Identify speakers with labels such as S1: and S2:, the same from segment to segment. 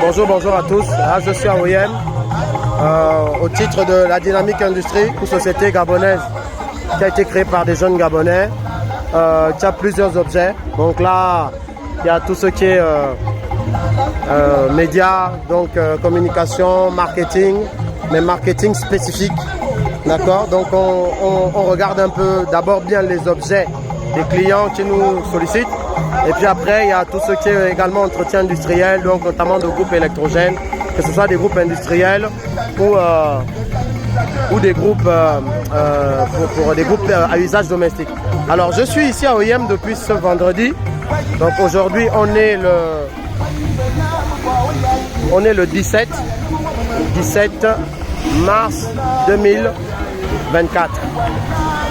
S1: Bonjour à tous. Là, je suis à OIM au titre de la Dynamique Industrie, une société gabonaise qui a été créée par des jeunes Gabonais, qui a plusieurs objets. Donc là, il y a tout ce qui est médias, donc communication, marketing, mais marketing spécifique. D'accord. Donc on regarde un peu d'abord bien les objets des clients qui nous sollicitent. Et puis après, il y a tout ce qui est également entretien industriel, donc notamment de groupes électrogènes, que ce soit des groupes industriels ou des groupes pour des groupes à usage domestique. Alors je suis ici à OIM depuis ce vendredi. Donc aujourd'hui on est le 17 mars 2024.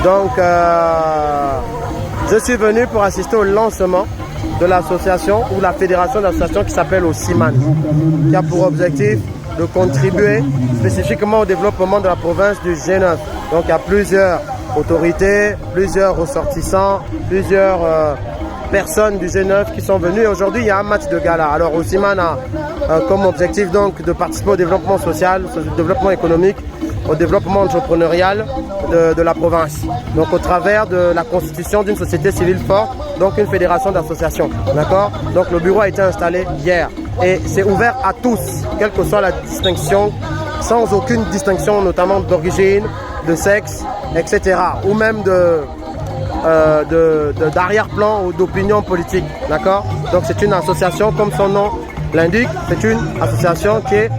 S1: Donc je suis venu pour assister au lancement de l'association ou la fédération d'associations qui s'appelle OSIMAN, qui a pour objectif de contribuer spécifiquement au développement de la province du G9. Donc il y a plusieurs autorités, plusieurs ressortissants, plusieurs personnes du G9 qui sont venues. Et aujourd'hui, il y a un match de gala. Alors OSIMAN a comme objectif donc de participer au développement social, au développement économique, au développement entrepreneurial de la province. Donc au travers de la constitution d'une société civile forte, donc une fédération d'associations. D'accord. Donc le bureau a été installé hier. Et c'est ouvert à tous, quelle que soit la distinction, sans aucune distinction, notamment d'origine, de sexe, etc. Ou même d'arrière-plan ou d'opinion politique. D'accord. Donc c'est une association, comme son nom l'indique, c'est une association qui est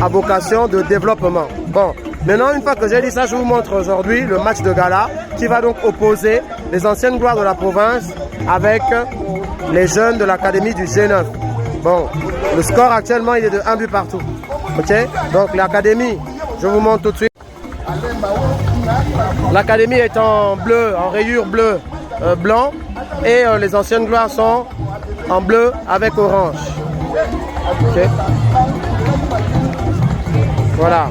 S1: à vocation de développement. Bon, maintenant une fois que j'ai dit ça, je vous montre aujourd'hui le match de gala qui va donc opposer les anciennes gloires de la province avec les jeunes de l'académie du G9. Bon, le score actuellement il est de 1 but partout. Ok, donc l'académie, je vous montre tout de suite. L'académie est en bleu, en rayure bleu, blanc, et les anciennes gloires sont en bleu avec orange. Ok. Voilà.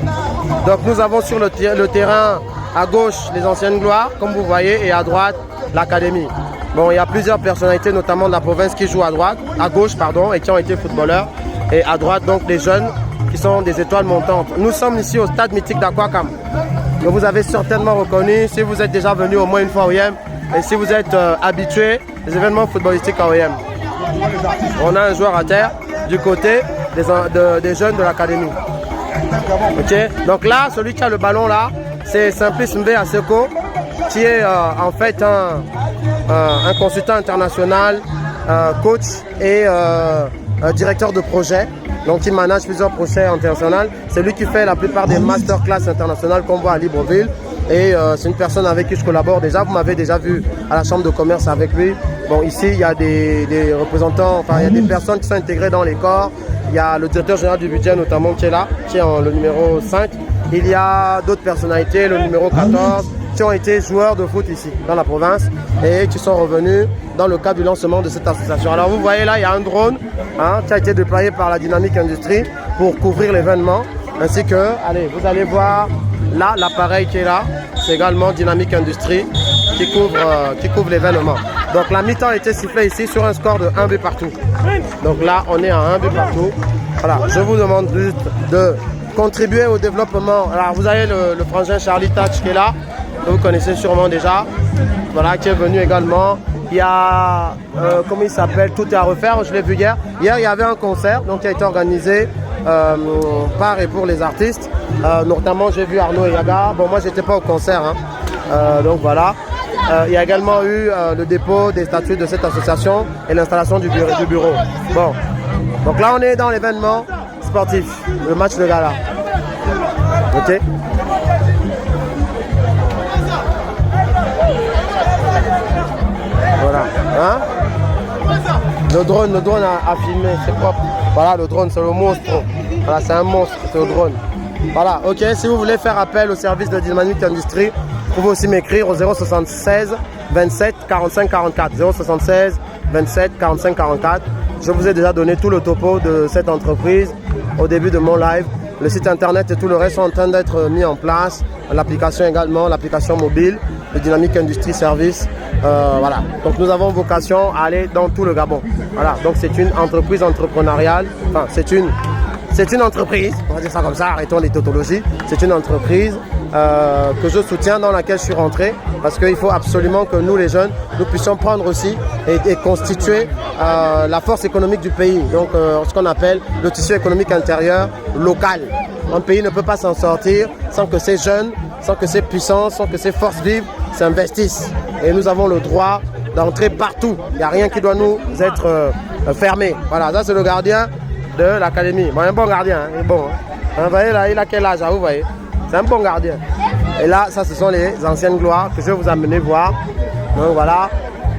S1: Donc nous avons sur le terrain à gauche les anciennes gloires, comme vous voyez, et à droite l'académie. Bon, il y a plusieurs personnalités, notamment de la province, qui jouent à gauche, et qui ont été footballeurs. Et à droite, donc, des jeunes qui sont des étoiles montantes. Nous sommes ici au stade mythique d'Aquacam, que vous avez certainement reconnu si vous êtes déjà venu au moins une fois à OIM et si vous êtes habitué des événements footballistiques à OIM. On a un joueur à terre du côté des jeunes de l'académie. Ok, donc là, celui qui a le ballon là, c'est Simplice Mbe Aseko, qui est en fait un consultant international, coach et directeur de projet. Donc il manage plusieurs projets internationaux. C'est lui qui fait la plupart des masterclass internationales qu'on voit à Libreville. Et c'est une personne avec qui je collabore déjà. Vous m'avez déjà vu à la chambre de commerce avec lui. Bon, ici il y a des représentants, enfin il y a des personnes qui sont intégrées dans les corps. Il y a le directeur général du budget notamment qui est là, qui est le numéro 5. Il y a d'autres personnalités, le numéro 14, qui ont été joueurs de foot ici, dans la province, et qui sont revenus dans le cadre du lancement de cette association. Alors vous voyez là, il y a un drone qui a été déployé par la Dynamique Industrie pour couvrir l'événement, ainsi que, allez, vous allez voir là, l'appareil qui est là, c'est également Dynamique Industrie qui couvre l'événement. Donc la mi-temps a été sifflée ici sur un score de 1 but partout. Donc là, on est à 1 but partout. Voilà, je vous demande juste de contribuer au développement. Alors vous avez le frangin Charlie Touch qui est là, que vous connaissez sûrement déjà, voilà, qui est venu également. Il y a, comment il s'appelle, Tout est à refaire, je l'ai vu hier. Hier, il y avait un concert donc, qui a été organisé par et pour les artistes. Notamment, j'ai vu Arnaud et Yaga. Bon, moi, j'étais pas au concert, hein. Donc voilà. Il y a également eu le dépôt des statuts de cette association et l'installation du bureau. Bon, donc là, on est dans l'événement sportif, le match de gala. Ok. Voilà. Hein? Le drone a filmé, c'est propre. Voilà, le drone, c'est le monstre. Voilà, c'est un monstre, c'est le drone. Voilà, ok. Si vous voulez faire appel au service de Dynamique Industrie, vous pouvez aussi m'écrire au 076 27 45 44. 076 27 45 44. Je vous ai déjà donné tout le topo de cette entreprise au début de mon live. Le site internet et tout le reste sont en train d'être mis en place. L'application également, l'application mobile. de Dynamique Industrie Service. Voilà. Donc nous avons vocation à aller dans tout le Gabon. Voilà. Donc c'est une entreprise entrepreneuriale. Enfin, c'est une entreprise, on va dire ça comme ça, arrêtons les tautologies. C'est une entreprise que je soutiens, dans laquelle je suis rentré, parce qu'il faut absolument que nous les jeunes, nous puissions prendre aussi et constituer la force économique du pays. Donc ce qu'on appelle le tissu économique intérieur local. Un pays ne peut pas s'en sortir sans que ces jeunes, sans que ces puissances, sans que ces forces vives s'investissent. Et nous avons le droit d'entrer partout. Il n'y a rien qui doit nous être fermé. Voilà, ça c'est le gardien de l'académie. Bon, un bon gardien, hein, il est bon. Hein. Vous voyez là, il a quel âge, vous voyez? C'est un bon gardien. Et là, ça ce sont les anciennes gloires que je vais vous amener voir. Donc voilà,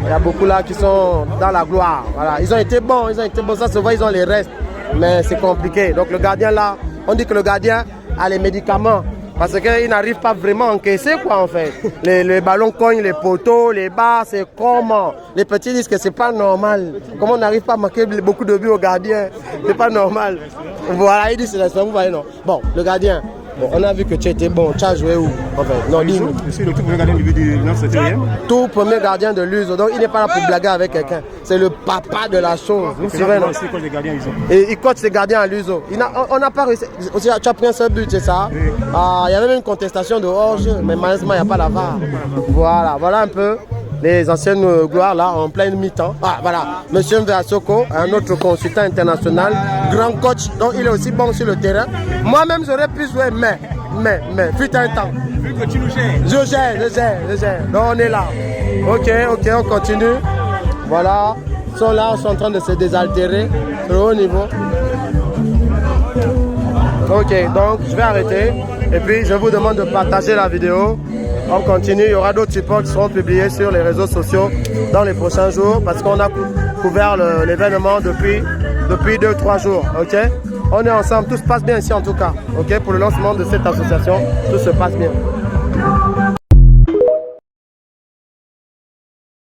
S1: il y a beaucoup là qui sont dans la gloire. Voilà, ils ont été bons, ça se voit, ils ont les restes. Mais c'est compliqué. Donc le gardien là, on dit que le gardien a les médicaments. Parce qu'il n'arrive pas vraiment à encaisser quoi en fait. Les ballons cognent les poteaux, les bas, c'est comment. Les petits disent que c'est pas normal. Comment on n'arrive pas à marquer beaucoup de buts au gardien? C'est pas normal. Voilà, il dit c'est la vous voyez non. Bon, le gardien. Bon, on a vu que tu étais bon, tu as joué où en fait? Non,
S2: je suis le tout premier gardien du 9-7e.
S1: Tout premier gardien de l'USO, donc il n'est pas là pour blaguer avec quelqu'un. C'est le papa de la chose.
S2: C'est vrai, non?
S1: Et il coach ses gardiens à l'USO. On n'a pas réussi. Aussi, tu as pris un seul but, c'est ça? Oui. Il y avait même une contestation de hors-jeu, mais malheureusement, il n'y a pas la VAR. Voilà un peu les anciennes gloires là en pleine mi-temps. Ah voilà, Monsieur Mveasoko, un autre consultant international, grand coach, donc il est aussi bon sur le terrain. Moi-même j'aurais pu jouer, mais, fut un temps.
S2: Vu que tu nous gères.
S1: Je gère. Donc on est là. Ok, on continue. Voilà, ils sont là, ils sont en train de se désaltérer au haut niveau. Ok, donc je vais arrêter et puis je vous demande de partager la vidéo. On continue, il y aura d'autres supports qui seront publiés sur les réseaux sociaux dans les prochains jours parce qu'on a couvert l'événement depuis 2-3 jours. Ok, on est ensemble, tout se passe bien ici en tout cas. Ok, pour le lancement de cette association, tout se passe bien.